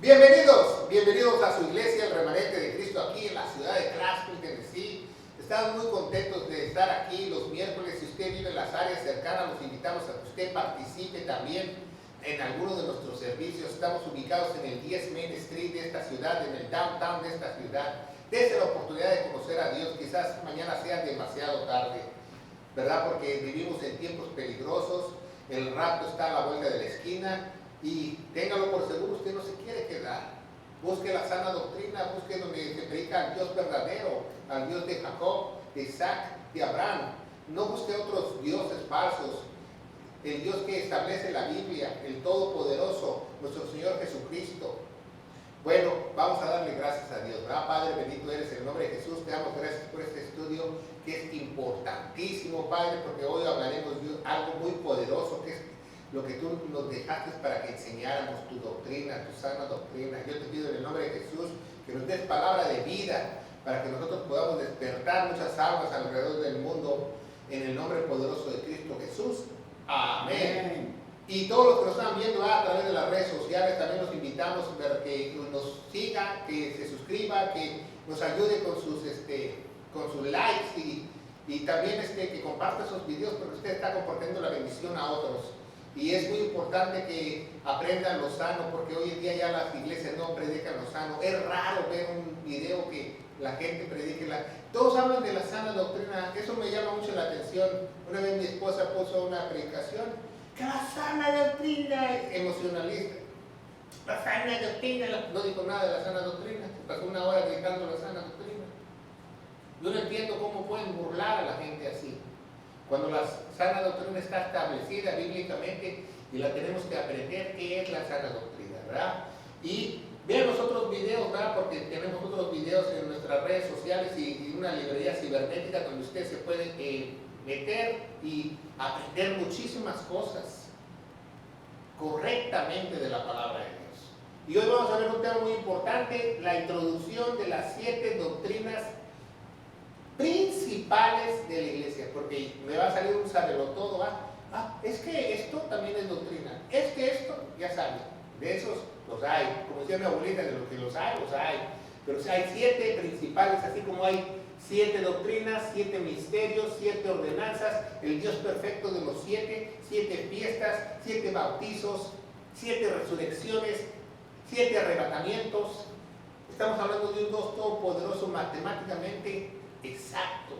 Bienvenidos a su iglesia, el Remanente de Cristo, aquí en la ciudad de Clarksville, Tennessee. Estamos muy contentos de estar aquí los miércoles. Si usted vive en las áreas cercanas, los invitamos a que usted participe también en alguno de nuestros servicios. Estamos ubicados en el 10 Main Street de esta ciudad, en el downtown de esta ciudad. Dese la oportunidad de conocer a Dios. Quizás mañana sea demasiado tarde, ¿verdad? Porque vivimos en tiempos peligrosos, el rapto está a la vuelta de la esquina. Y téngalo por seguro, usted no se quiere quedar. Busque la sana doctrina, busque donde se predica al Dios verdadero, al Dios de Jacob, de Isaac, de Abraham. No busque otros dioses falsos. El Dios que establece la Biblia, el Todopoderoso, nuestro Señor Jesucristo. Bueno, vamos a darle gracias a Dios, ¿verdad? Padre, bendito eres en el nombre de Jesús. Te damos gracias por este estudio que es importantísimo, Padre, porque hoy hablaremos de algo muy poderoso que es lo que tú nos dejaste para que enseñáramos tu doctrina, tu sana doctrina. Yo te pido en el nombre de Jesús que nos des palabra de vida para que nosotros podamos despertar muchas almas alrededor del mundo en el nombre poderoso de Cristo Jesús. Amén. Y todos los que nos están viendo a través de las redes sociales, también los invitamos a que nos siga, que se suscriba, que nos ayude con sus likes y también que comparta esos videos, porque usted está compartiendo la bendición a otros. Y es muy importante que aprendan lo sano, porque hoy en día ya las iglesias no predican lo sano. Es raro ver un video que la gente predique Todos hablan de la sana doctrina, eso me llama mucho la atención. Una vez mi esposa puso una predicación, que la sana doctrina es emocionalista. La sana doctrina, no dijo nada de la sana doctrina, se pasó una hora predicando la sana doctrina. Yo no entiendo cómo pueden burlar a la gente así. Cuando la sana doctrina está establecida bíblicamente y la tenemos que aprender qué es la sana doctrina, ¿verdad? Y vean los otros videos, ¿verdad? Porque tenemos otros videos en nuestras redes sociales y una librería cibernética donde usted se puede meter y aprender muchísimas cosas correctamente de la palabra de Dios. Y hoy vamos a ver un tema muy importante, la introducción de las 7 doctrinas principales de la iglesia, porque me va a salir un sabelotodo, es que esto también es doctrina, es que esto, ya saben, de esos los hay, como decía mi abuelita, de los que los hay, pero hay 7 principales, así como hay 7 doctrinas, 7 misterios, 7 ordenanzas, el Dios perfecto de los 7 fiestas, 7 bautizos, 7 resurrecciones, 7 arrebatamientos. Estamos hablando de un Dios todopoderoso matemáticamente exacto.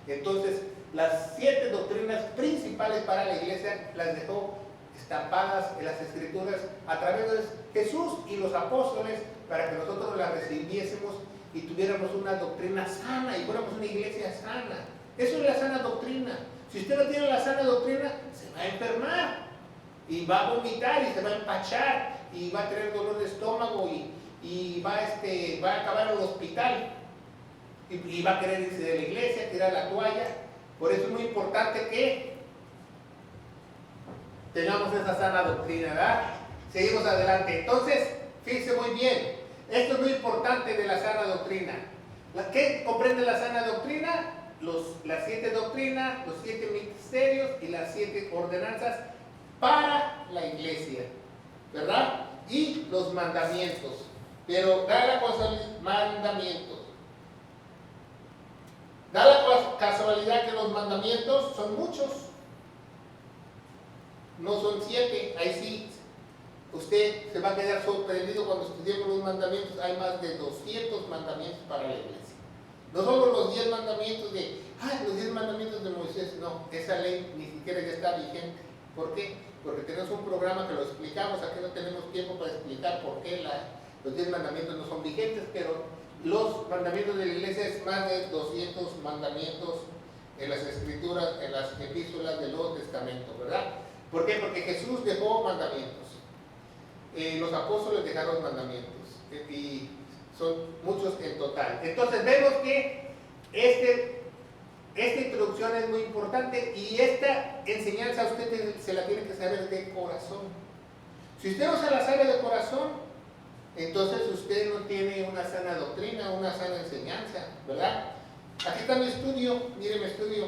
Entonces, las 7 doctrinas principales para la iglesia las dejó estampadas en las escrituras a través de Jesús y los apóstoles para que nosotros las recibiésemos y tuviéramos una doctrina sana y fuéramos una iglesia sana. Eso es la sana doctrina. Si usted no tiene la sana doctrina, se va a enfermar y va a vomitar y se va a empachar y va a tener dolor de estómago y va a acabar en el hospital. Y va a querer irse de la iglesia, tirar la toalla. Por eso es muy importante que tengamos esa sana doctrina, ¿verdad? Seguimos adelante. Entonces, fíjense muy bien, esto es muy importante de la sana doctrina. ¿Qué comprende la sana doctrina? Las 7 doctrinas, los 7 misterios y las 7 ordenanzas para la iglesia, ¿verdad? Y los mandamientos. Pero da la cosa, mandamientos. Da la casualidad que los mandamientos son muchos, no son 7. Ahí sí, usted se va a quedar sorprendido cuando estudiemos los mandamientos. Hay más de 200 mandamientos para la iglesia. No solo los 10 mandamientos los 10 mandamientos de Moisés, no, esa ley ni siquiera ya está vigente. ¿Por qué? Porque tenemos un programa que lo explicamos, aquí no tenemos tiempo para explicar por qué los 10 mandamientos no son vigentes, pero los mandamientos de la iglesia es más de 200 mandamientos en las escrituras, en las epístolas del Nuevo Testamento, ¿verdad? ¿Por qué? Porque Jesús dejó mandamientos. Los apóstoles dejaron mandamientos. Y son muchos en total. Entonces vemos que esta introducción es muy importante y esta enseñanza usted se la tiene que saber de corazón. Si usted no se la sabe de corazón, entonces usted no tiene una sana doctrina, una sana enseñanza, ¿verdad? Aquí está mi estudio, mire mi estudio.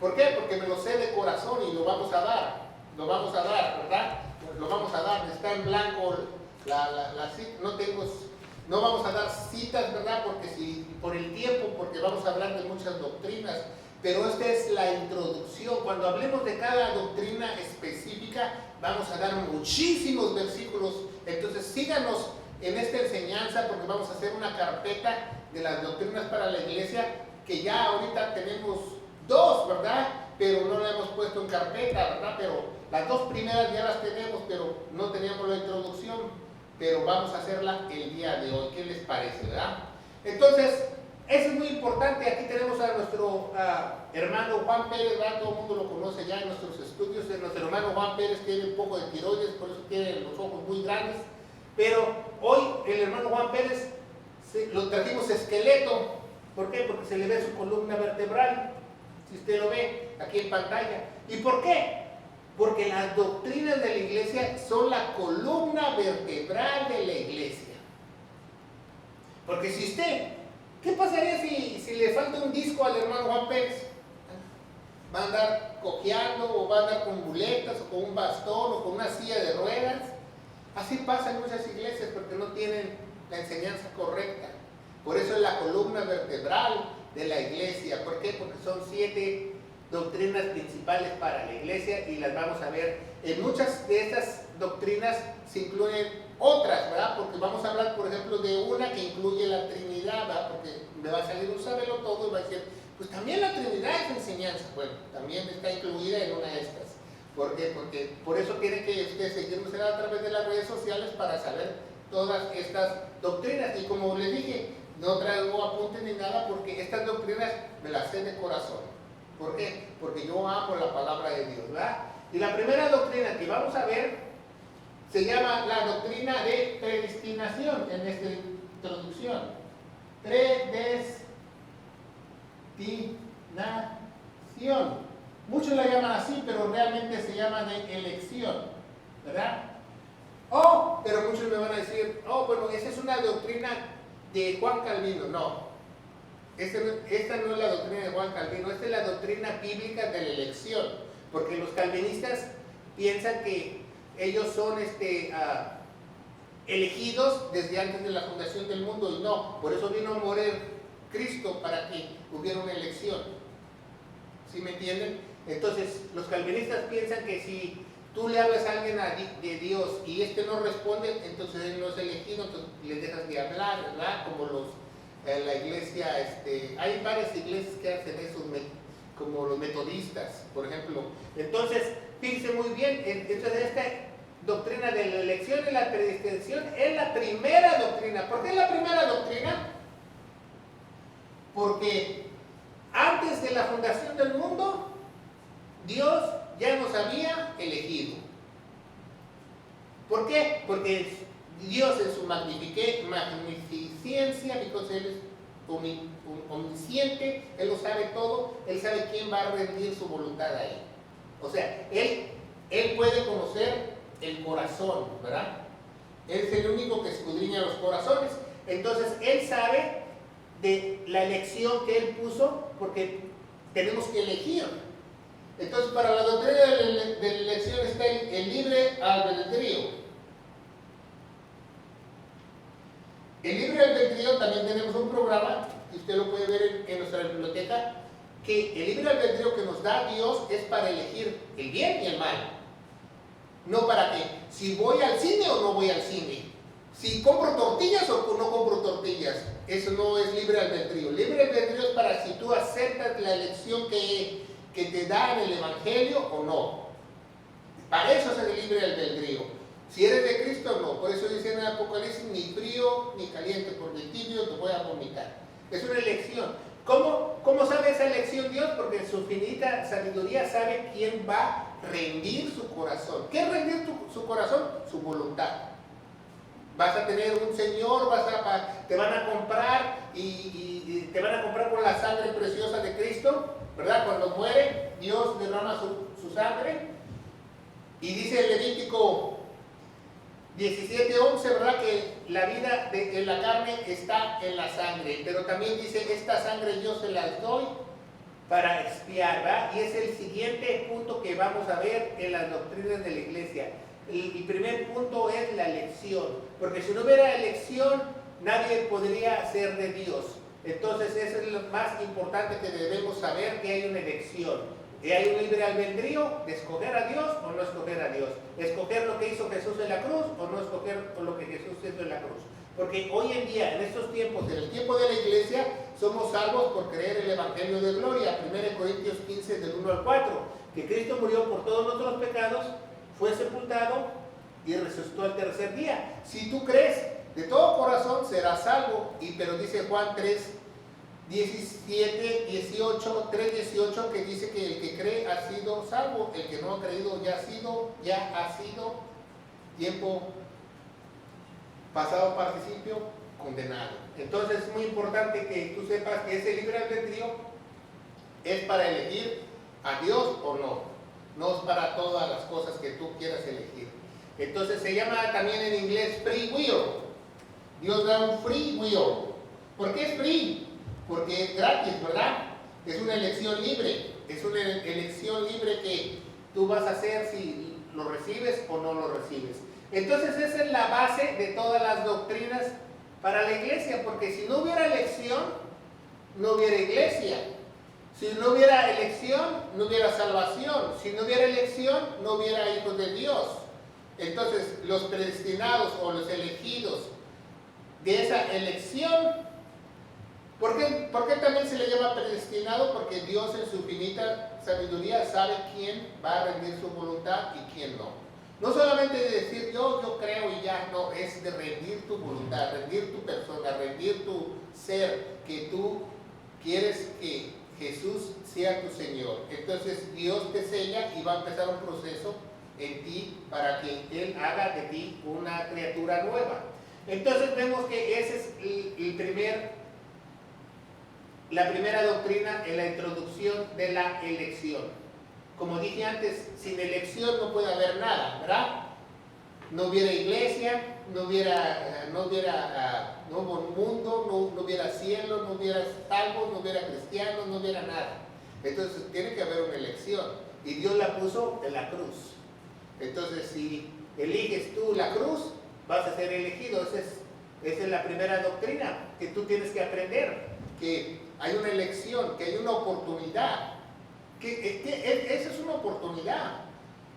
¿Por qué? Porque me lo sé de corazón y lo vamos a dar, ¿verdad? en blanco no vamos a dar citas, ¿verdad? Porque por el tiempo, porque vamos a hablar de muchas doctrinas, pero esta es la introducción. Cuando hablemos de cada doctrina específica, vamos a dar muchísimos versículos. Entonces síganos en esta enseñanza, porque vamos a hacer una carpeta de las doctrinas para la iglesia, que ya ahorita tenemos 2, ¿verdad? Pero no la hemos puesto en carpeta, ¿verdad? Pero las 2 primeras ya las tenemos, pero no teníamos la introducción. Pero vamos a hacerla el día de hoy. ¿Qué les parece, verdad? Entonces, eso es muy importante. Aquí tenemos a nuestro hermano Juan Pérez, ¿verdad? Todo el mundo lo conoce ya en nuestros estudios. Nuestro hermano Juan Pérez tiene un poco de tiroides, por eso tiene los ojos muy grandes. Pero hoy el hermano Juan Pérez lo trajimos esqueleto. ¿Por qué? Porque se le ve su columna vertebral. Si usted lo ve aquí en pantalla. ¿Y por qué? Porque las doctrinas de la iglesia son la columna vertebral de la iglesia. Porque si usted, ¿qué pasaría si le falta un disco al hermano Juan Pérez? ¿Va a andar cojeando o va a andar con muletas o con un bastón o con una silla de ruedas? Así pasa en muchas iglesias porque no tienen la enseñanza correcta. Por eso es la columna vertebral de la iglesia. ¿Por qué? Porque son 7 doctrinas principales para la iglesia y las vamos a ver. En muchas de estas doctrinas se incluyen otras, ¿verdad? Porque vamos a hablar, por ejemplo, de una que incluye la Trinidad, ¿verdad? Porque me va a salir un sabelo todo y va a decir, pues también la Trinidad es enseñanza. Bueno, también está incluida en una de estas. ¿Por qué? Porque por eso tiene que usted seguirnos a través de las redes sociales para saber todas estas doctrinas. Y como les dije, no traigo apuntes ni nada porque estas doctrinas me las sé de corazón. ¿Por qué? Porque yo amo la palabra de Dios, ¿verdad? Y la primera doctrina que vamos a ver se llama la doctrina de predestinación en esta introducción. Predestinación. Muchos la llaman así, pero realmente se llama de elección, ¿verdad? Pero muchos me van a decir, bueno, esa es una doctrina de Juan Calvino. No. Esta no es la doctrina de Juan Calvino, esta es la doctrina bíblica de la elección, porque los calvinistas piensan que ellos son elegidos desde antes de la fundación del mundo, y no, por eso vino a morir Cristo para que hubiera una elección. ¿Sí me entienden? Entonces, los calvinistas piensan que si tú le hablas a alguien de Dios y no responde, entonces él no es elegido, entonces le dejas de hablar, ¿verdad? Como la iglesia, hay varias iglesias que hacen eso, como los metodistas, por ejemplo. Entonces, fíjense muy bien, entonces esta doctrina de la elección y la predestinación es la primera doctrina. ¿Por qué es la primera doctrina? Porque antes de la fundación del mundo, Dios ya nos había elegido. ¿Por qué? Porque Dios en su magnificencia, porque Él es omnisciente, Él lo sabe todo, Él sabe quién va a rendir su voluntad a Él. O sea, Él puede conocer el corazón, ¿verdad? Él es el único que escudriña los corazones. Entonces, Él sabe de la elección que Él puso, porque tenemos que elegir. Entonces, para la doctrina de la elección está el libre albedrío. El libre albedrío, también tenemos un programa, que usted lo puede ver en nuestra biblioteca, que el libre albedrío que nos da Dios es para elegir el bien y el mal. No para que, si voy al cine o no voy al cine, si compro tortillas o no compro tortillas. Eso no es libre albedrío. Libre albedrío es para si tú aceptas la elección que te da en el Evangelio o no. Para eso es el libre albedrío. Si eres de Cristo, no. Por eso dice en el Apocalipsis, ni frío ni caliente, porque tibio te voy a vomitar. Es una elección. ¿Cómo sabe esa elección Dios? Porque en su infinita sabiduría sabe quién va a rendir su corazón. ¿Qué es rendir su corazón? Su voluntad. Vas a tener un Señor, te van a comprar y te van a comprar con la sangre preciosa de Cristo, ¿verdad? Cuando muere, Dios derrama su sangre. Y dice el Levítico 17:11, ¿verdad? Que la vida en la carne está en la sangre. Pero también dice, esta sangre yo se las doy para expiar, ¿verdad? Y es el siguiente punto que vamos a ver en las doctrinas de la iglesia. El primer punto es la elección, porque si no hubiera elección, nadie podría ser de Dios. Entonces eso es lo más importante que debemos saber, que hay una elección. Y hay un libre albedrío de escoger a Dios o no escoger a Dios. Escoger lo que hizo Jesús en la cruz o no escoger lo que Jesús hizo en la cruz. Porque hoy en día, en estos tiempos, en el tiempo de la iglesia, somos salvos por creer el Evangelio de Gloria. 1 Corintios 15, del 1 al 4. Que Cristo murió por todos nuestros pecados, fue sepultado y resucitó al tercer día. Si tú crees de todo corazón, serás salvo. Pero dice Juan 3, 17, 18, 3, 18, que dice que el que cree ha sido salvo, el que no ha creído ya ha sido tiempo pasado participio condenado. Entonces es muy importante que tú sepas que ese libre albedrío es para elegir a Dios o no, no es para todas las cosas que tú quieras elegir. Entonces se llama también en inglés free will. Dios da un free will. ¿Por qué es free? Porque es gratis, ¿verdad? Es una elección libre. Es una elección libre que tú vas a hacer si lo recibes o no lo recibes. Entonces esa es la base de todas las doctrinas para la iglesia, porque si no hubiera elección, no hubiera iglesia. Si no hubiera elección, no hubiera salvación. Si no hubiera elección, no hubiera hijos de Dios. Entonces los predestinados o los elegidos de esa elección, ¿por qué también se le llama predestinado? Porque Dios en su infinita sabiduría sabe quién va a rendir su voluntad y quién no. No solamente de decir yo creo y ya, no, es de rendir tu voluntad, rendir tu persona, rendir tu ser, que tú quieres que Jesús sea tu Señor. Entonces Dios te sella y va a empezar un proceso en ti para que Él haga de ti una criatura nueva. Entonces vemos que esa es la primera doctrina en la introducción de la elección. Como dije antes, sin elección no puede haber nada, ¿verdad? No hubiera iglesia, no hubiera nuevo mundo, no hubiera cielo, no hubiera salvos, no hubiera cristianos, no hubiera nada. Entonces tiene que haber una elección y Dios la puso en la cruz. Entonces si eliges tú la cruz, vas a ser elegido. Esa es la primera doctrina que tú tienes que aprender, que hay una elección, que hay una oportunidad. Esa es una oportunidad,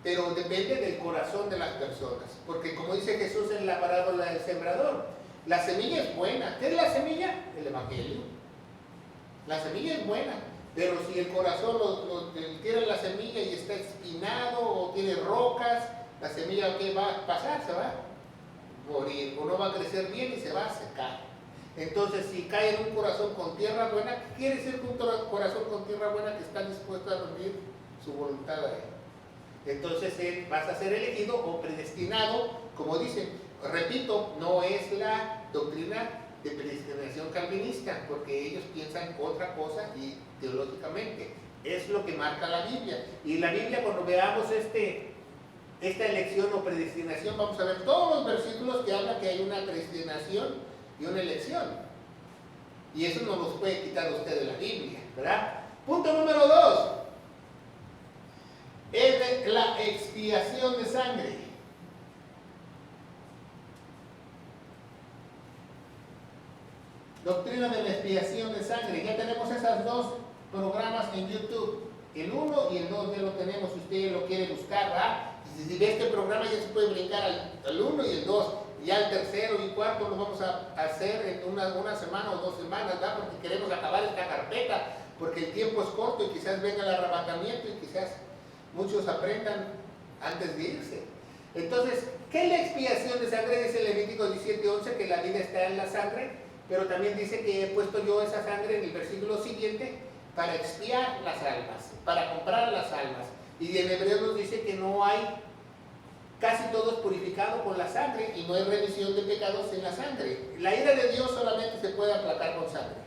pero depende del corazón de las personas, porque como dice Jesús en la parábola del sembrador, la semilla es buena. ¿Qué es la semilla? El Evangelio. La semilla es buena, pero si el corazón tiene la semilla y está espinado o tiene rocas, la semilla ¿qué va a pasar? Se va a morir o no va a crecer bien y se va a secar. Entonces, si cae en un corazón con tierra buena, ¿qué quiere decir un corazón con tierra buena? Que está dispuesto a rendir su voluntad a Él. Entonces, vas a ser elegido o predestinado, como dicen. Repito, no es la doctrina de predestinación calvinista, porque ellos piensan otra cosa y teológicamente. Es lo que marca la Biblia. Y la Biblia, cuando veamos esta elección o predestinación, vamos a ver todos los versículos que hablan que hay una predestinación y una elección. Y eso no los puede quitar usted de la Biblia, ¿verdad? Punto número 2. Es de la expiación de sangre. Doctrina de la expiación de sangre. Ya tenemos esos dos programas en YouTube. El 1 y el 2 ya lo tenemos, si usted lo quiere buscar, ¿verdad? Si ve este programa ya se puede brincar al 1 y el 2. Ya el tercero y cuarto lo vamos a hacer en una semana o 2 semanas, ¿verdad? Porque queremos acabar esta carpeta, porque el tiempo es corto y quizás venga el arrebatamiento y quizás muchos aprendan antes de irse. Entonces, ¿qué es la expiación de sangre? Dice Levítico 17:11 que la vida está en la sangre, pero también dice que he puesto yo esa sangre en el versículo siguiente para expiar las almas, para comprar las almas. Y en Hebreos nos dice que no hay, casi todo es purificado con la sangre y no hay remisión de pecados en la sangre. La ira de Dios solamente se puede aplacar con sangre.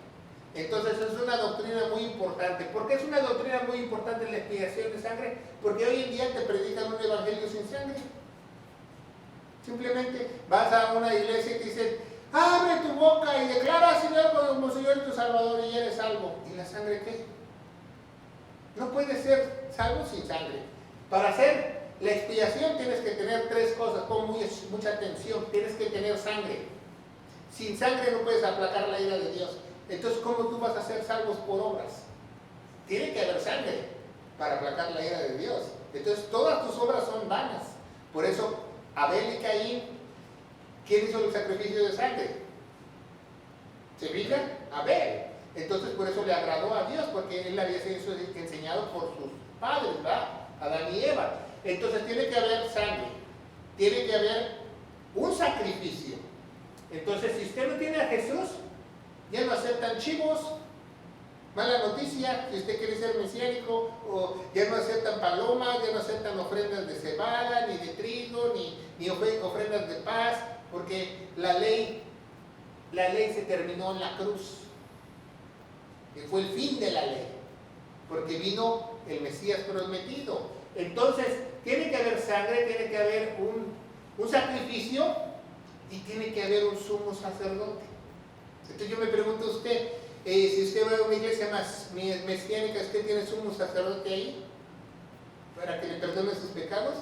Entonces es una doctrina muy importante. ¿Por qué es una doctrina muy importante la expiación de sangre? Porque hoy en día te predican un evangelio sin sangre. Simplemente vas a una iglesia y te dicen, abre tu boca y declara al Señor como Señor y tu Salvador y eres salvo. ¿Y la sangre qué? No puedes ser salvo sin sangre. Para hacer la expiación tienes que tener tres cosas, pon mucha atención, tienes que tener sangre. Sin sangre no puedes aplacar la ira de Dios. Entonces, ¿cómo tú vas a ser salvos por obras? Tiene que haber sangre para aplacar la ira de Dios. Entonces, todas tus obras son vanas. Por eso, Abel y Caín, ¿quién hizo el sacrificio de sangre? ¿Se fijan? Abel. Entonces, por eso le agradó a Dios, porque él había sido enseñado por sus padres, ¿verdad? Adán y Eva. Entonces, tiene que haber sangre. Tiene que haber un sacrificio. Entonces, si usted no tiene a Jesús, ya no aceptan chivos. Mala noticia, si usted quiere ser mesiánico, o ya no aceptan palomas, ya no aceptan ofrendas de cebada, ni de trigo, ni ofrendas de paz, porque la ley se terminó en la cruz. Que fue el fin de la ley, porque vino el Mesías prometido. Entonces, tiene que haber sangre, tiene que haber un sacrificio y tiene que haber un sumo sacerdote. Entonces yo me pregunto a usted, si usted va a una iglesia mesiánica, ¿usted tiene sumo sacerdote ahí para que le perdone sus pecados?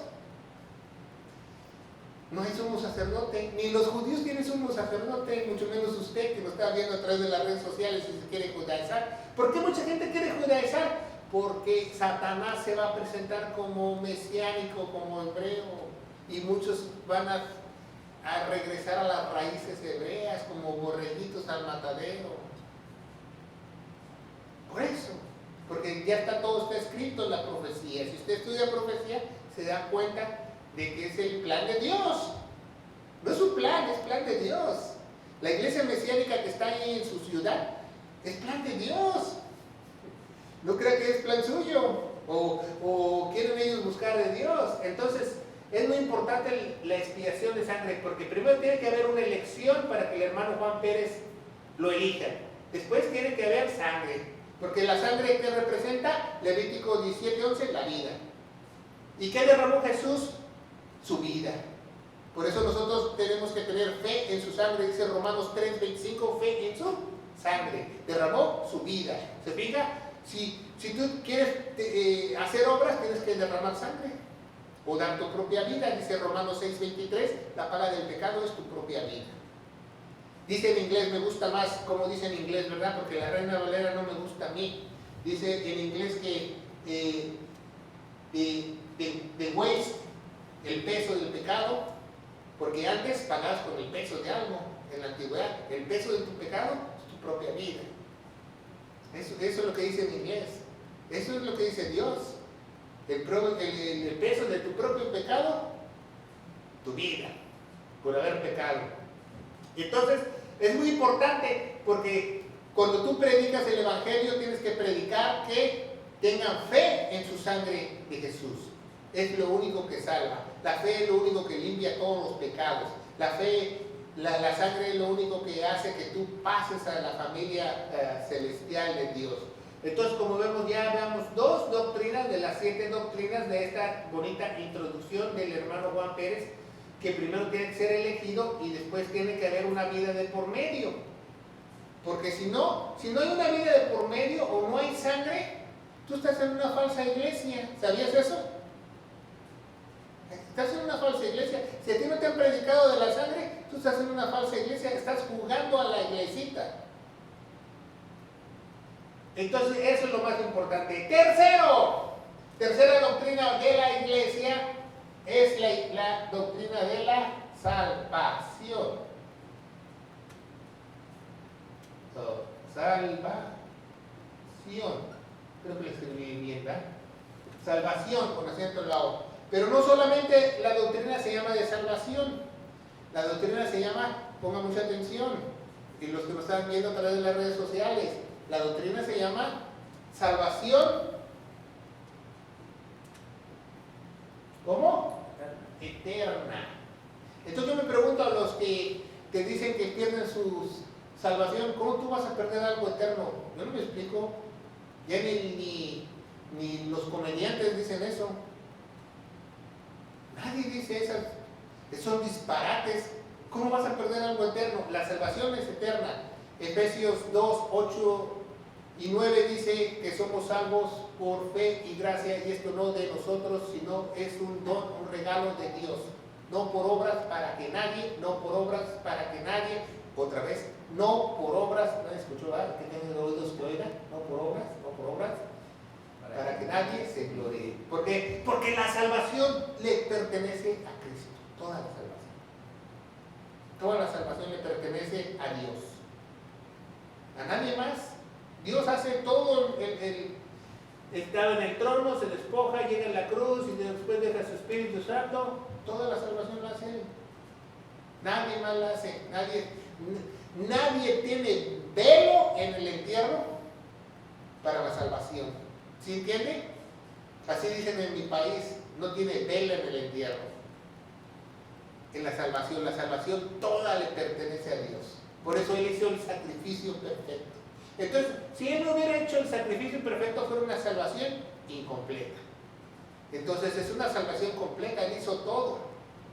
No hay sumo sacerdote, ni los judíos tienen sumo sacerdote, mucho menos usted que lo está viendo a través de las redes sociales y se quiere judaizar. ¿Por qué mucha gente quiere judaizar? Porque Satanás se va a presentar como mesiánico, como hebreo, y muchos van a regresar a las raíces hebreas como borreguitos al matadero. Por eso, porque ya está escrito en la profecía. Si usted estudia profecía, se da cuenta de que es el plan de Dios. No es un plan, es plan de Dios. La iglesia mesiánica que está ahí en su ciudad es plan de Dios. No crea que es plan suyo o quieren ellos buscar de Dios. Entonces, es muy importante la expiación de sangre, porque primero tiene que haber una elección para que el hermano Juan Pérez lo elija. Después tiene que haber sangre, porque la sangre que representa, Levítico 17:11, la vida. ¿Y qué derramó Jesús? Su vida. Por eso nosotros tenemos que tener fe en su sangre, dice Romanos 3:25, fe en su sangre. Derramó su vida. ¿Se fija? Si tú quieres hacer obras, tienes que derramar sangre. O dar tu propia vida, dice Romanos 6:23, la paga del pecado es tu propia vida. Dice en inglés, me gusta más como dice en inglés, ¿verdad? Porque la Reina Valera no me gusta a mí. Dice en inglés que the waste, el peso del pecado, porque antes pagabas con el peso de algo en la antigüedad. El peso de tu pecado es tu propia vida. Eso es lo que dice en inglés. Eso es lo que dice Dios. El peso de tu propio pecado, tu vida, por haber pecado. Entonces, es muy importante porque cuando tú predicas el Evangelio tienes que predicar que tengan fe en su sangre de Jesús. Es lo único que salva. La fe es lo único que limpia todos los pecados. La fe, la sangre es lo único que hace que tú pases a la familia celestial de Dios. Entonces, como vemos, ya veamos 2 doctrinas de las 7 doctrinas de esta bonita introducción del hermano Juan Pérez, que primero tiene que ser elegido y después tiene que haber una vida de por medio. Porque si no hay una vida de por medio o no hay sangre, tú estás en una falsa iglesia. ¿Sabías eso? Estás en una falsa iglesia. Si a ti no te han predicado de la sangre, tú estás en una falsa iglesia, estás jugando a la iglesita. Entonces, eso es lo más importante. Tercera doctrina de la iglesia es la doctrina de la salvación. Salvación. Creo que lo escribí bien, ¿verdad? Salvación, con acento en la O. Pero no solamente la doctrina se llama de salvación. La doctrina se llama, ponga mucha atención, y los que nos están viendo a través de las redes sociales, la doctrina se llama salvación. ¿Cómo? Eterna. Entonces yo me pregunto a los que dicen que pierden su salvación, ¿cómo tú vas a perder algo eterno? Yo no me explico. Ya ni los comediantes dicen eso. Nadie dice eso. Son disparates. ¿Cómo vas a perder algo eterno? La salvación es eterna. Efesios 2:8 Y 9 dice que somos salvos por fe y gracia, y esto no de nosotros, sino es un don, un regalo de Dios. No por obras para que nadie, no por obras para que nadie, otra vez, no por obras, ¿no escuchó? Que tienen oídos que oigan, no por obras, no por obras, para que nadie se gloree. ¿Por qué? Porque la salvación le pertenece a Cristo, toda la salvación. Toda la salvación le pertenece a Dios, a nadie más. Dios hace todo, estaba en el trono, se despoja, llega a la cruz y después deja su Espíritu Santo. Toda la salvación la hace Él. Nadie más la hace. Nadie tiene velo en el entierro para la salvación. ¿Sí entiende? Así dicen en mi país, no tiene velo en el entierro. En la salvación toda le pertenece a Dios. Por eso Él hizo el sacrificio perfecto. Entonces, si Él no hubiera hecho el sacrificio perfecto, fuera una salvación incompleta. Entonces, es una salvación completa. Él hizo todo.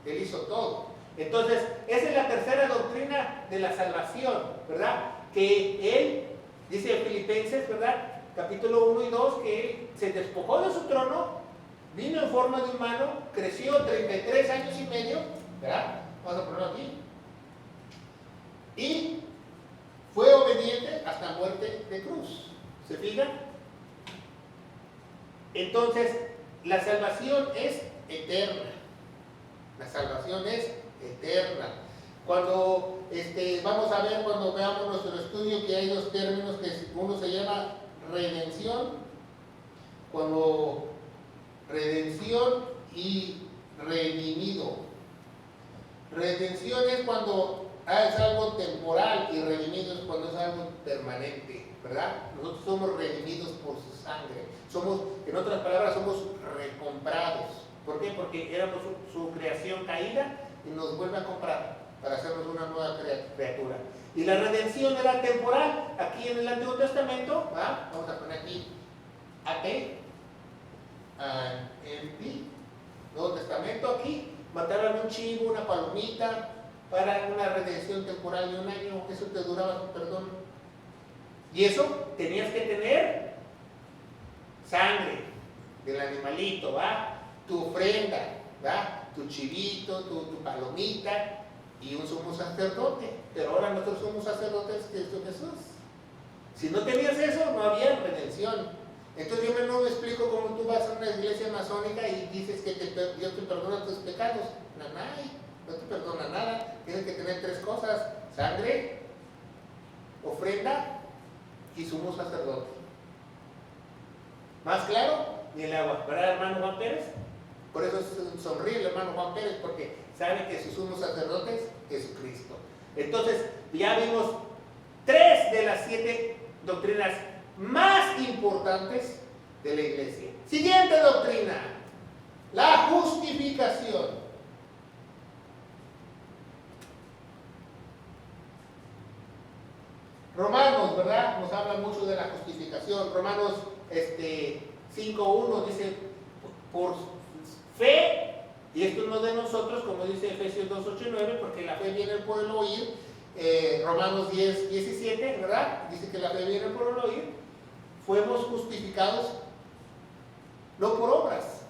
Él hizo todo. Entonces, esa es la tercera doctrina de la salvación, ¿verdad? Que Él, dice en Filipenses, ¿verdad? Capítulo 1 y 2, que Él se despojó de su trono, vino en forma de humano, creció 33 años y medio, ¿verdad? Vamos a ponerlo aquí. Y fue obediente hasta muerte de cruz. ¿Se fijan? Entonces, la salvación es eterna. La salvación es eterna. Cuando vamos a ver, cuando veamos nuestro estudio, que hay dos términos, que uno se llama redención, cuando redención y redimido. Redención es cuando es algo temporal y redimido es cuando es algo permanente, ¿verdad? Nosotros somos redimidos por su sangre. Somos, en otras palabras, somos recomprados. ¿Por qué? Porque éramos su creación caída y nos vuelve a comprar para hacernos una nueva criatura. Y la redención era temporal. Aquí en el Antiguo Testamento, ¿va? Vamos a poner aquí AT, Nuevo Testamento, aquí mataban un chivo, una palomita, para una redención temporal de un año. Eso te duraba tu perdón. Y eso tenías que tener sangre del animalito, ¿va? Tu ofrenda, ¿va? Tu chivito, tu palomita y un sumo sacerdote. Pero ahora nosotros somos sacerdotes que es Jesús. Si no tenías eso, no había redención. Entonces yo no me explico cómo tú vas a una iglesia masónica y dices que Dios te perdona tus pecados. No te perdona nada. Tienes que tener tres cosas: sangre, ofrenda y sumo sacerdote. ¿Más claro? Ni el agua, ¿verdad, hermano Juan Pérez? Por eso sonríe el hermano Juan Pérez, porque sabe que su sumo sacerdote es Jesucristo. Entonces, ya vimos 3 de las 7 doctrinas más importantes de la iglesia. Siguiente doctrina: la justificación. Romanos, ¿verdad? Nos habla mucho de la justificación. Romanos 5.1 dice, por fe, y esto no de nosotros, como dice Efesios 2.8 y 9, porque la fe viene por el oír. Romanos 10.17, ¿verdad? Dice que la fe viene por el oír. Fuimos justificados no por obras.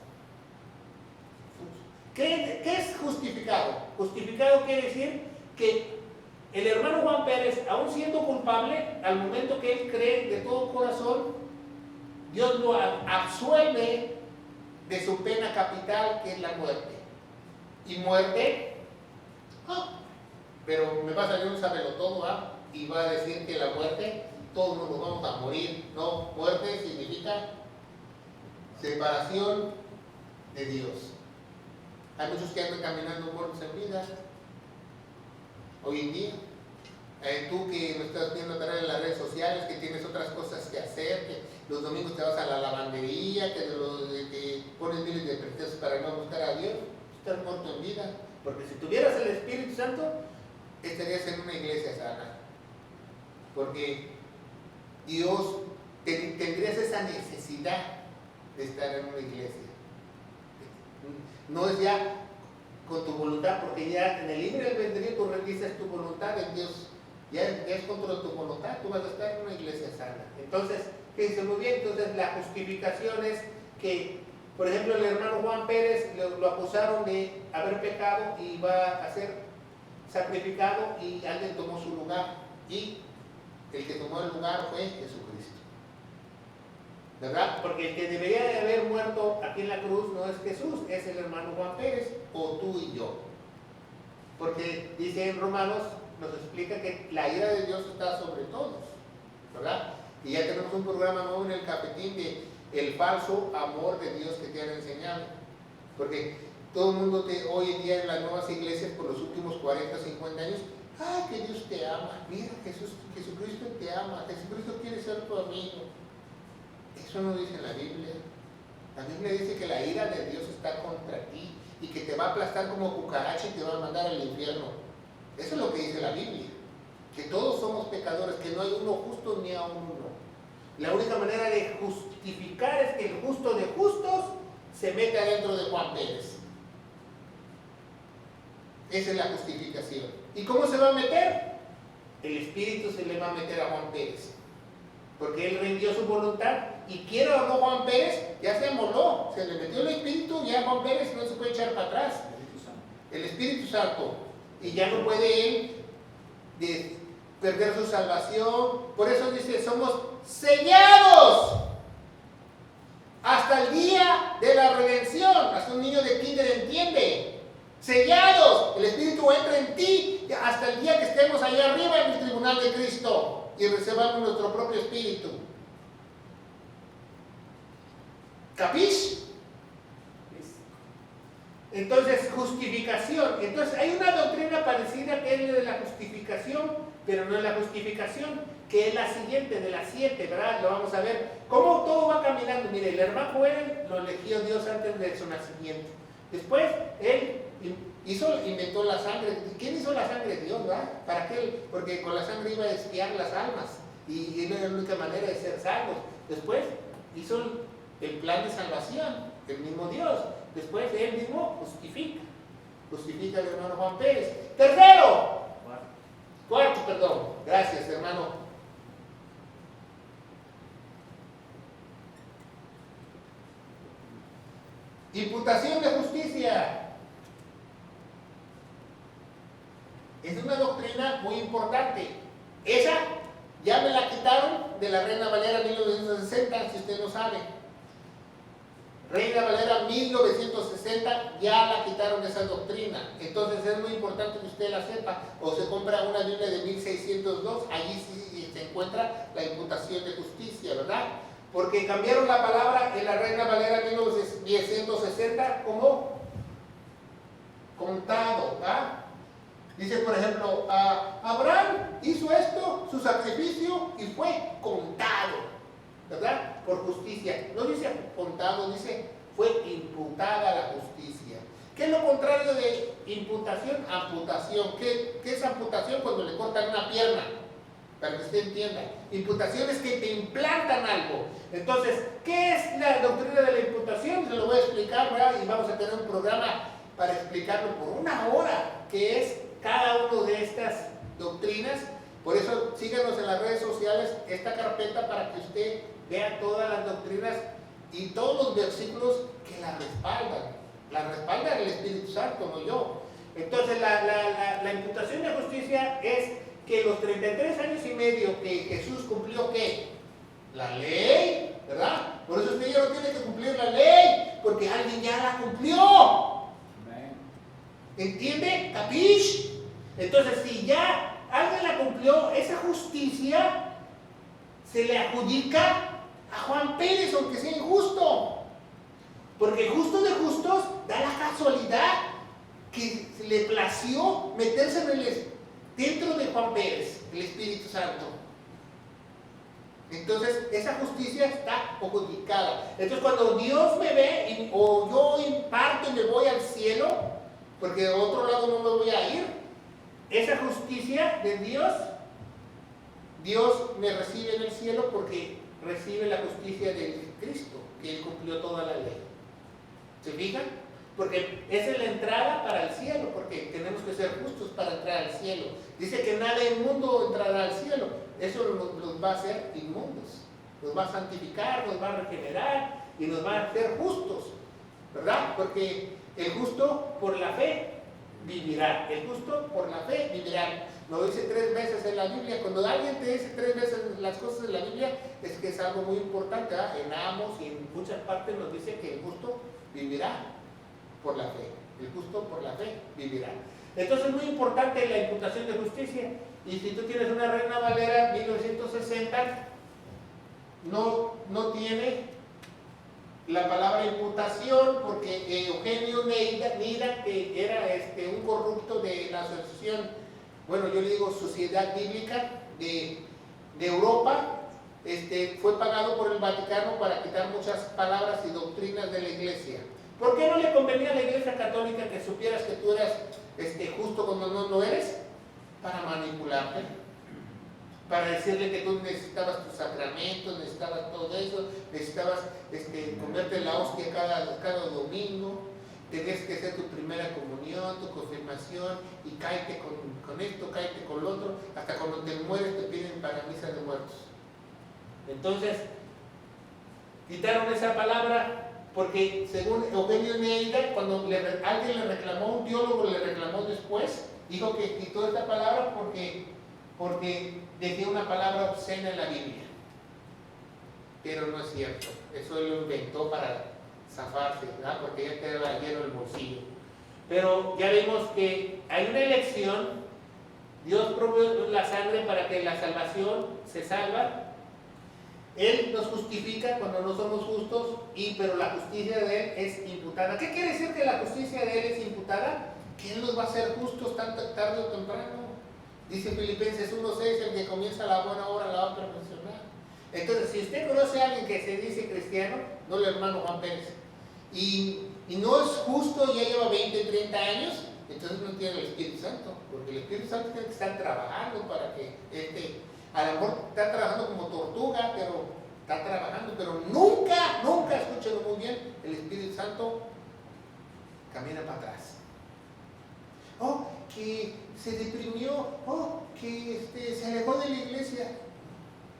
¿Qué es justificado? Justificado quiere decir que el hermano Juan Pérez, aún siendo culpable, al momento que él cree de todo corazón, Dios lo absuelve de su pena capital, que es la muerte. Y muerte, pero me va a salir un sabelotodo, ¿ah? Y va a decir que la muerte, todos nos vamos a morir. No, muerte significa separación de Dios. Hay muchos que andan caminando muertos en vida hoy en día. Tú que me estás viendo a través de las redes sociales, que tienes otras cosas que hacer, que los domingos te vas a la lavandería, que pones miles de pretextos para no buscar a Dios, estás muerto en vida. Porque si tuvieras el Espíritu Santo, estarías en una iglesia sana. Porque Dios, tendrías esa necesidad de estar en una iglesia. No es ya con tu voluntad, porque ya en el libre albedrío tú realizas tu voluntad en Dios. ya es contra tu voluntad, tú vas a estar en una iglesia sana. Entonces, fíjense muy bien, entonces la justificación es que, por ejemplo, el hermano Juan Pérez lo acusaron de haber pecado y va a ser sacrificado y alguien tomó su lugar, y el que tomó el lugar fue Jesucristo, ¿verdad? Porque el que debería de haber muerto aquí en la cruz no es Jesús, es el hermano Juan Pérez, o tú y yo. Porque dice en Romanos, nos explica que la ira de Dios está sobre todos, ¿verdad? Y ya tenemos un programa nuevo en el cafetín de el falso amor de Dios que te han enseñado. Porque todo el mundo hoy en día en las nuevas iglesias por los últimos 40, 50 años, ¡ay, que Dios te ama! Mira, Jesucristo te ama, Jesucristo quiere ser tu amigo. Eso no dice en la Biblia. La Biblia dice que la ira de Dios está contra ti y que te va a aplastar como cucaracha y te va a mandar al infierno. Eso es lo que dice la Biblia, que todos somos pecadores, que no hay uno justo ni a uno. La única manera de justificar es que el justo de justos se meta dentro de Juan Pérez. Esa es la justificación. ¿Y cómo se va a meter? El Espíritu se le va a meter a Juan Pérez, porque él rindió su voluntad, y quiera o no Juan Pérez, ya se amoló, se le metió el Espíritu, ya Juan Pérez no se puede echar para atrás. El Espíritu Santo. Y ya no puede él perder su salvación. Por eso dice, somos sellados hasta el día de la redención. Hasta un niño de kinder entiende. Sellados. El Espíritu entra en ti hasta el día que estemos allá arriba en el tribunal de Cristo y recibamos nuestro propio Espíritu. ¿Capis? Entonces, justificación. Entonces, hay una doctrina parecida que es la de la justificación, pero no es la justificación, que es la siguiente, de las 7, ¿verdad? Lo vamos a ver. ¿Cómo todo va caminando? Mire, el hermano Joel lo eligió Dios antes de su nacimiento. Después, él inventó la sangre. ¿Quién hizo la sangre? Dios, ¿verdad? ¿Para qué? Porque con la sangre iba a expiar las almas, y era la única manera de ser salvos. Después, hizo el plan de salvación, el mismo Dios. Después él mismo justifica al hermano Juan Pérez. Tercero, cuarto, perdón, gracias hermano. Imputación de justicia. Es una doctrina muy importante. Esa ya me la quitaron de la Reina Valera 1960, si usted no sabe. Reina Valera 1960 ya la quitaron esa doctrina. Entonces es muy importante que usted la sepa. O se compra una Biblia de 1602, allí sí se encuentra la imputación de justicia, ¿verdad? Porque cambiaron la palabra en la Reina Valera 1960 como contado, ¿verdad? Dice, por ejemplo, Abraham hizo esto, su sacrificio, y fue contado, ¿verdad? Por justicia. No dice contado, dice fue imputada la justicia. ¿Qué es lo contrario de imputación? Amputación. ¿Qué es amputación? Cuando le cortan una pierna, para que usted entienda. Imputación es que te implantan algo. Entonces, ¿qué es la doctrina de la imputación? Se lo voy a explicar, ¿verdad? Y vamos a tener un programa para explicarlo por 1 hora, que es cada una de estas doctrinas. Por eso síganos en las redes sociales, esta carpeta, para que usted vea todas las doctrinas y todos los versículos que la respaldan. La respalda el Espíritu Santo, no yo. Entonces la imputación de justicia es que los 33 años y medio que Jesús cumplió, ¿qué? La ley, ¿verdad? Por eso usted ya no tiene que cumplir la ley, porque alguien ya la cumplió. ¿Entiende? ¿Capish? Entonces, si ya alguien la cumplió, esa justicia se le adjudica a Juan Pérez, aunque sea injusto. Porque el justo de justos da la casualidad que le plació meterse dentro de Juan Pérez, el Espíritu Santo. Entonces, esa justicia está adjudicada. Entonces, cuando Dios me ve, o yo imparto y me voy al cielo, porque de otro lado no me voy a ir, esa justicia de Dios, Dios me recibe en el cielo porque recibe la justicia de Cristo, que Él cumplió toda la ley. ¿Se fijan? Porque esa es la entrada para el cielo, porque tenemos que ser justos para entrar al cielo. Dice que nada inmundo entrará al cielo. Eso los va a hacer inmundos. Nos va a santificar, nos va a regenerar y nos va a hacer justos, ¿verdad? Porque el justo por la fe vivirá. El justo por la fe vivirá. Lo dice 3 veces en la Biblia. Cuando alguien te dice 3 veces las cosas de la Biblia, es que es algo muy importante, ¿verdad? En Amos y en muchas partes nos dice que el justo vivirá por la fe. El justo por la fe vivirá. Entonces es muy importante la imputación de justicia. Y si tú tienes una Reina Valera 1960, no tiene la palabra imputación, porque Eugenio Nida, que era un corrupto de la asociación, bueno, yo le digo Sociedad Bíblica de Europa, fue pagado por el Vaticano para quitar muchas palabras y doctrinas de la iglesia. ¿Por qué no le convenía a la iglesia católica que supieras que tú eras justo cuando no eres? Para manipularte, para decirle que tú necesitabas tus sacramentos, necesitabas todo eso, necesitabas comerte la hostia cada domingo, tenías que hacer tu primera comunión, tu confirmación, y cáete con esto, cáete con lo otro, hasta cuando te mueres te piden para misa de muertos. Entonces, quitaron esa palabra porque según Eugenio Neida, cuando alguien le reclamó, un teólogo le reclamó después, dijo que quitó esta palabra porque decía una palabra obscena en la Biblia. Pero no es cierto, eso él lo inventó para zafarse, ¿verdad? Porque ya quedaba lleno el bolsillo. Pero ya vimos que hay una elección, Dios provee la sangre para que la salvación se salva. Él nos justifica cuando no somos justos, pero la justicia de Él es imputada. ¿Qué quiere decir que la justicia de Él es imputada? Que Él nos va a hacer justos tarde o temprano. Dice Filipenses 1:6, el que comienza la buena obra la va a perfeccionar. Entonces, si usted conoce a alguien que se dice cristiano, no el hermano Juan Pérez, y no es justo, ya lleva 20, 30 años, entonces no tiene el Espíritu Santo, porque el Espíritu Santo tiene que estar trabajando para que a lo mejor está trabajando como tortuga, pero está trabajando, pero nunca, escúchelo muy bien, el Espíritu Santo camina para atrás. Oh, que se deprimió, oh, que se alejó de la iglesia.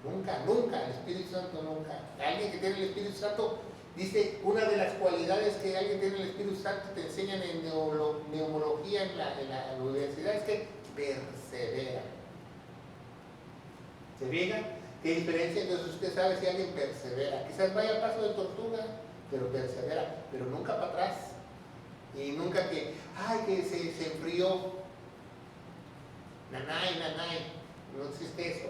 Nunca, el Espíritu Santo nunca. Alguien que tiene el Espíritu Santo, dice, una de las cualidades que alguien tiene el Espíritu Santo, te enseñan en neumología en la universidad, es que persevera. ¿Se fijan? ¿Qué diferencia? Entonces usted sabe si alguien persevera. Quizás vaya a paso de tortuga, pero persevera, pero nunca para atrás. Y nunca que se enfrió. Nanay, no existe eso.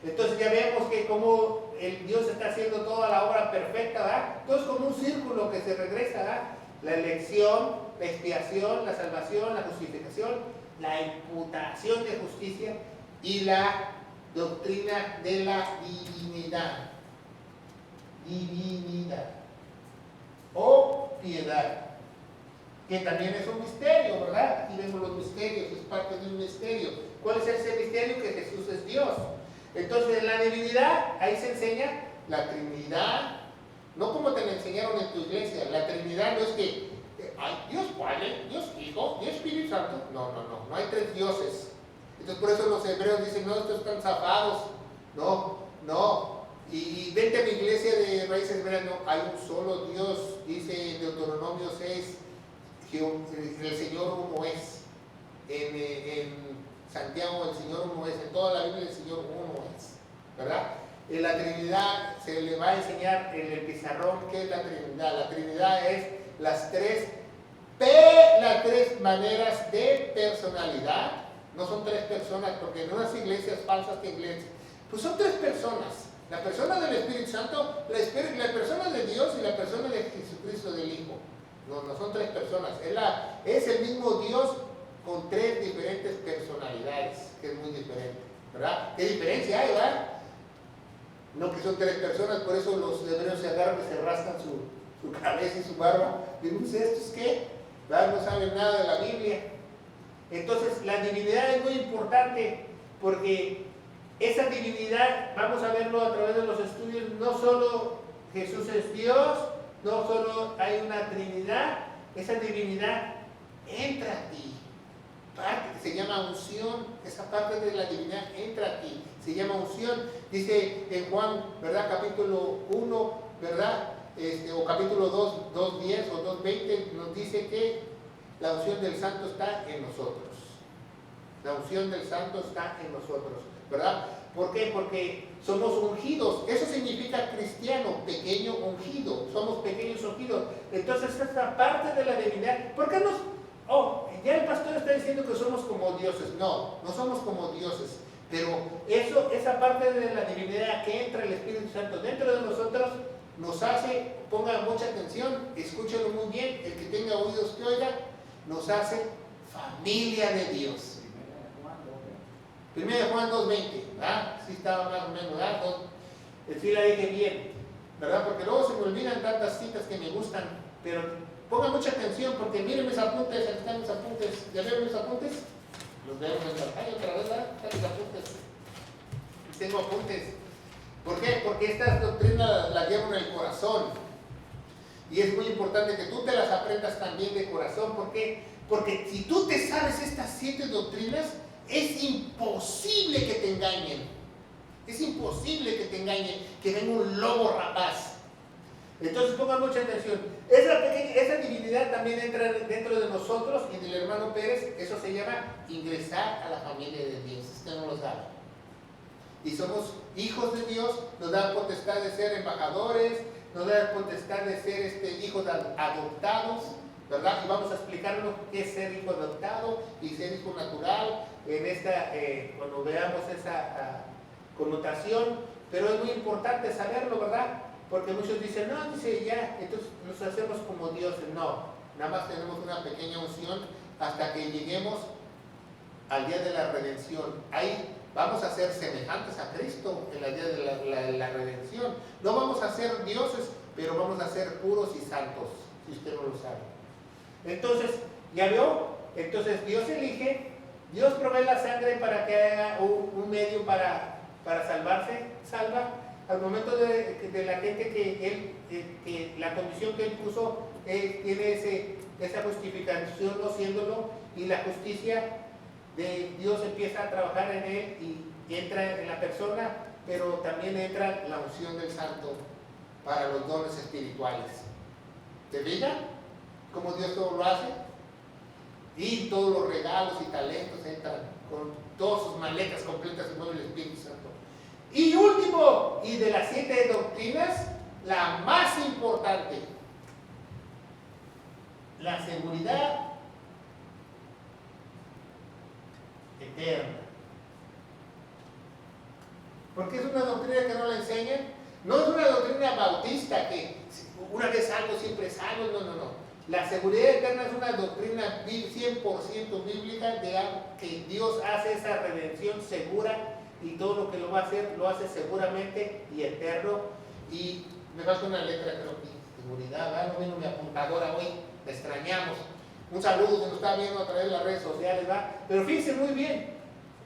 Entonces ya vemos que como Dios está haciendo toda la obra perfecta, ¿verdad? Entonces como un círculo que se regresa, ¿verdad? La elección, la expiación, la salvación, la justificación, la imputación de justicia y la doctrina de la divinidad. Divinidad. O piedad. Que también es un misterio, ¿verdad? Aquí vemos los misterios, es parte de un misterio. ¿Cuál es ese misterio? Que Jesús es Dios. Entonces, en la divinidad, ahí se enseña la Trinidad, no como te la enseñaron en tu iglesia. La Trinidad no es que hay Dios Padre, Dios Hijo, Dios Espíritu Santo. No hay 3 dioses. Entonces, por eso los hebreos dicen, no, estos están zafados. No. Y vente a mi iglesia de raíces hebreas, no, hay un solo Dios, dice Deuteronomio 6, que el Señor uno es. En Santiago el Señor uno es, en toda la Biblia el Señor uno es, ¿verdad? En la Trinidad se le va a enseñar en el pizarrón qué es la Trinidad. La Trinidad es las tres maneras de personalidad. No son 3 personas, porque en unas iglesias falsas que iglesias, pues son 3 personas. La persona del Espíritu Santo, la persona de Dios y la persona de Jesucristo del Hijo. No son 3 personas. Es el mismo Dios con 3 diferentes personalidades, que es muy diferente, ¿verdad? ¿Qué diferencia hay, verdad? No que son 3 personas, por eso los hebreos se agarran y se rascan su cabeza y su barba. Y dicen, ¿estos qué? ¿Verdad? No saben nada de la Biblia. Entonces, la divinidad es muy importante, porque esa divinidad, vamos a verlo a través de los estudios, no solo Jesús es Dios, no solo hay una Trinidad, esa divinidad entra a ti, se llama unción. Esa parte de la divinidad entra aquí, se llama unción. Dice en Juan, ¿verdad? Capítulo 1, ¿verdad? O capítulo 2, 2:10 o 2:20, nos dice que la unción del santo está en nosotros. La unción del santo está en nosotros, ¿verdad? ¿Por qué? Porque somos ungidos. Eso significa cristiano, pequeño ungido. Somos pequeños ungidos. Entonces, esta parte de la divinidad, ¿por qué nos... ya el pastor está diciendo que somos como dioses? No, no somos como dioses. Pero esa parte de la divinidad que entra el Espíritu Santo dentro de nosotros, nos hace, pongan mucha atención, escúchenlo muy bien, el que tenga oídos que oiga, nos hace familia de Dios. 1 Juan 2:20, ¿verdad? Sí estaba más o menos, ¿verdad? Sí la dije bien, ¿verdad? Porque luego se me olvidan tantas citas que me gustan, pero pongan mucha atención porque miren mis apuntes, aquí están mis apuntes. ¿Ya vieron mis apuntes? Los veo en la pantalla otra vez, ¿verdad? Están mis apuntes. Tengo apuntes. ¿Por qué? Porque estas doctrinas las llevo en el corazón. Y es muy importante que tú te las aprendas también de corazón. ¿Por qué? Porque si tú te sabes estas 7 doctrinas, es imposible que te engañen. Es imposible que te engañen, que venga un lobo rapaz. Entonces pongan mucha atención. Esa divinidad también entra dentro de nosotros y del hermano Pérez. Eso se llama ingresar a la familia de Dios. Usted no lo sabe. Y somos hijos de Dios. Nos da potestad de ser embajadores. Nos da potestad de ser hijos adoptados, ¿verdad? Y vamos a explicarnos qué es ser hijo adoptado y ser hijo natural cuando veamos esa connotación. Pero es muy importante saberlo, ¿verdad? Porque muchos dicen, no, dice ya, entonces nos hacemos como dioses. No, nada más tenemos una pequeña unción hasta que lleguemos al día de la redención. Ahí vamos a ser semejantes a Cristo en el día de la redención. No vamos a ser dioses, pero vamos a ser puros y santos, si usted no lo sabe. Entonces, ¿ya vio? Entonces Dios elige, Dios provee la sangre para que haga un medio para salvarse, salva. Al momento de la gente que la condición que Él puso, tiene esa justificación no siéndolo, y la justicia de Dios empieza a trabajar en él y entra en la persona, pero también entra la unción del santo para los dones espirituales. ¿Te fijas cómo Dios todo lo hace? Y todos los regalos y talentos entran con todas sus maletas completas y mueve el Espíritu Santo. Y último, y de las 7 doctrinas, la más importante, la seguridad eterna. Porque es una doctrina que no la enseñan. No es una doctrina bautista que una vez salvo siempre salvo. No. La seguridad eterna es una doctrina 100% bíblica de que Dios hace esa redención segura, y todo lo que lo va a hacer, lo hace seguramente y eterno. Y me falta una letra, creo que seguridad, no vino mi apuntadora hoy, te extrañamos. Un saludo que nos está viendo a través de las redes sociales, ¿va? Pero fíjense muy bien,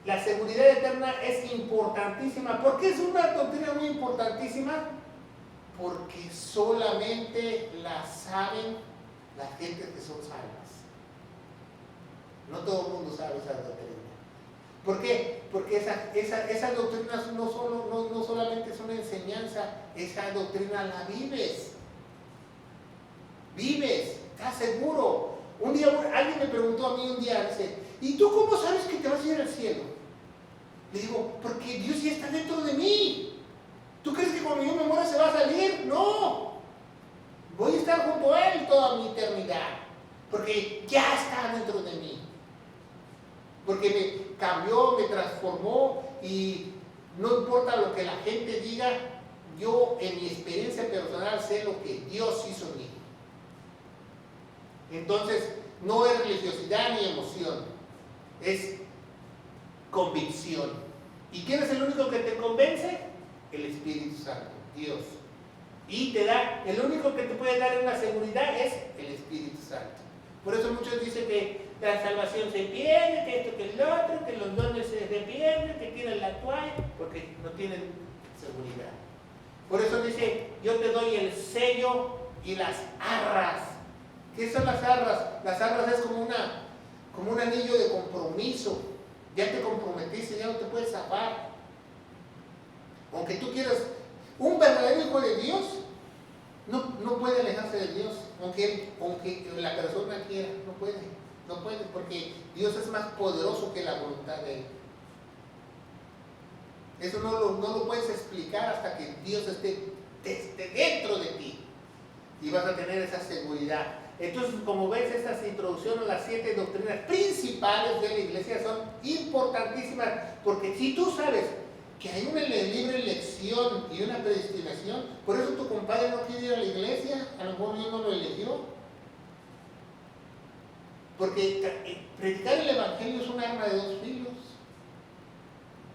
la seguridad eterna es importantísima. ¿Por qué es una doctrina muy importantísima? Porque solamente la saben la gente que son salvas. No todo el mundo sabe esa doctrina. ¿Por qué? Porque esas doctrinas no solamente son enseñanza, esa doctrina la vives. Vives, estás seguro. Un día alguien me preguntó a mí dice, ¿y tú cómo sabes que te vas a ir al cielo? Le digo, porque Dios ya está dentro de mí. ¿Tú crees que cuando yo me muera se va a salir? No. Voy a estar junto a Él toda mi eternidad, porque ya está dentro de mí. Porque me cambió, me transformó, y no importa lo que la gente diga, yo en mi experiencia personal sé lo que Dios hizo en mí. Entonces, no es religiosidad ni emoción, es convicción. ¿Y quién es el único que te convence? El Espíritu Santo, Dios. Y el único que te puede dar una seguridad es el Espíritu Santo. Por eso muchos dicen que la salvación se pierde, que esto, que el otro, que los dones se pierden, que tienen la toalla, porque no tienen seguridad. Por eso dice, yo te doy el sello y las arras. ¿Qué son las arras? Las arras es como un anillo de compromiso compromiso. Ya te comprometiste, ya no te puedes zafar. Aunque tú quieras, un verdadero hijo de Dios no puede alejarse de Dios, aunque la persona quiera, no puede, porque Dios es más poderoso que la voluntad de Él. Eso no lo puedes explicar hasta que Dios esté dentro de ti y vas a tener esa seguridad. Entonces, como ves, estas introducciones a las 7 doctrinas principales de la iglesia son importantísimas, porque si tú sabes que hay una libre elección y una predestinación, por eso tu compadre no quiere ir a la iglesia, a lo mejor Dios no lo eligió. Porque predicar el evangelio es un arma de dos filos.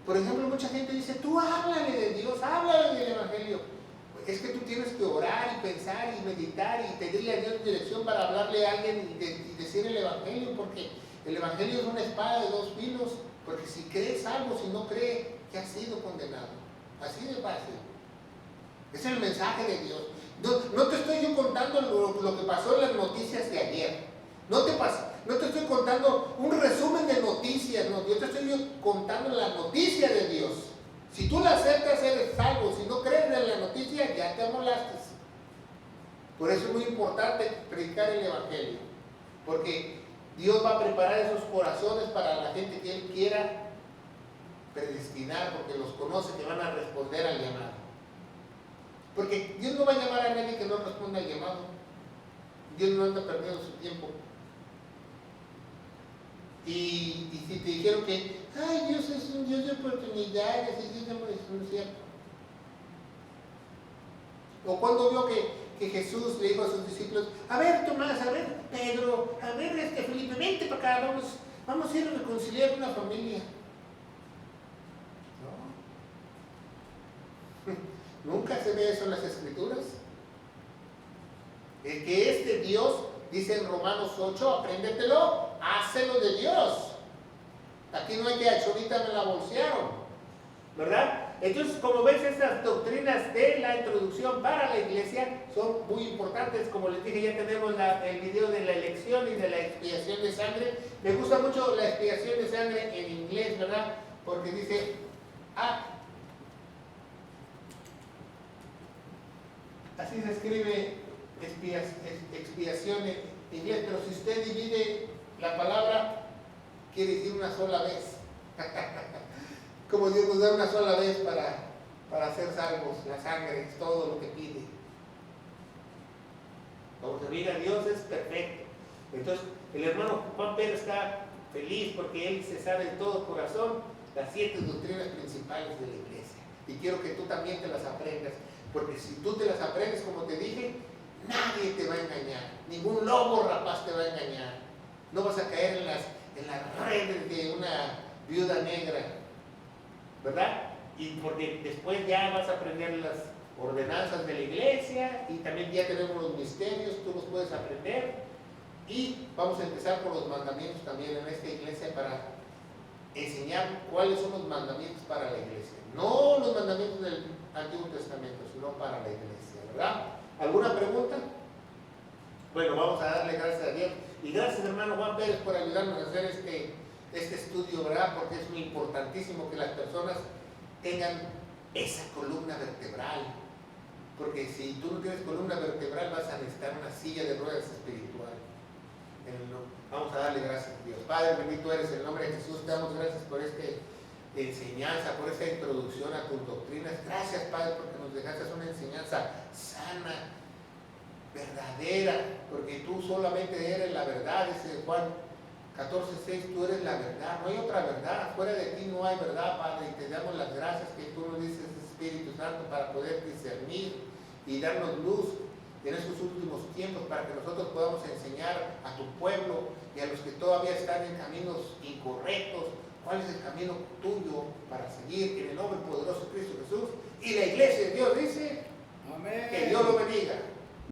Por ejemplo, mucha gente dice, tú háblale de Dios, háblale del evangelio. Es que tú tienes que orar y pensar y meditar y pedirle a Dios dirección para hablarle a alguien y decir el evangelio, porque el evangelio es una espada de dos filos, porque si crees algo, si no crees, que has sido condenado. Así de fácil. Es el mensaje de Dios. No te estoy yo contando lo que pasó en las noticias de ayer. No te estoy contando un resumen de noticias, no. Yo te estoy contando la noticia de Dios. Si tú la aceptas, eres salvo. Si no crees en la noticia, ya te amolaste. Por eso es muy importante predicar el evangelio. Porque Dios va a preparar esos corazones para la gente que Él quiera predestinar, porque los conoce que van a responder al llamado. Porque Dios no va a llamar a nadie que no responda al llamado. Dios no anda perdiendo su tiempo. Y si te dijeron que, ay, Dios es un Dios de oportunidades, y eso no es cierto. O cuando vio que Jesús le dijo a sus discípulos, a ver Tomás, a ver Pedro, a ver Felipe, vente para acá, vamos a ir a reconciliar una familia. No. Nunca se ve eso en las Escrituras. El que es de Dios, dice en Romanos 8, apréndetelo, hácelo de Dios. Aquí no hay que ahorita me la bolsearon, ¿verdad? Entonces, como ves, estas doctrinas de la introducción para la iglesia son muy importantes. Como les dije, ya tenemos el video de la elección y de la expiación de sangre. Me gusta mucho la expiación de sangre en inglés, ¿verdad? Porque dice, así se escribe expiación en inglés, pero si usted divide la palabra, quiere decir una sola vez. Como Dios nos da una sola vez para ser salvos, la sangre es todo lo que pide. Como se mira, Dios es perfecto. Entonces, el hermano Juan Pedro está feliz porque él se sabe de todo corazón las 7 doctrinas principales de la iglesia. Y quiero que tú también te las aprendas, porque si tú te las aprendes, como te dije, nadie te va a engañar. Ningún lobo rapaz te va a engañar. No vas a caer en las redes de una viuda negra, ¿verdad? Y porque después ya vas a aprender las ordenanzas de la iglesia y también ya tenemos los misterios, tú los puedes aprender. Y vamos a empezar por los mandamientos también en esta iglesia para enseñar cuáles son los mandamientos para la iglesia. No los mandamientos del Antiguo Testamento, sino para la iglesia, ¿verdad? ¿Alguna pregunta? Bueno, vamos a darle gracias a Dios. Y gracias, hermano Juan Pérez, por ayudarnos a hacer este estudio, ¿verdad? Porque es muy importantísimo que las personas tengan esa columna vertebral. Porque si tú no tienes columna vertebral, vas a necesitar una silla de ruedas espiritual. Vamos a darle gracias a Dios. Padre, bendito eres en el nombre de Jesús. Te damos gracias por esta enseñanza, por esta introducción a tus doctrinas. Gracias, Padre, porque nos dejaste una enseñanza sana, verdadera, porque tú solamente eres la verdad, dice Juan 14:6, tú eres la verdad, no hay otra verdad, fuera de ti no hay verdad, Padre, y te damos las gracias que tú nos dices, Espíritu Santo, para poder discernir y darnos luz en estos últimos tiempos, para que nosotros podamos enseñar a tu pueblo y a los que todavía están en caminos incorrectos, cuál es el camino tuyo para seguir, en el nombre poderoso de Cristo Jesús. Y la iglesia de Dios dice, amén. Que Dios lo bendiga.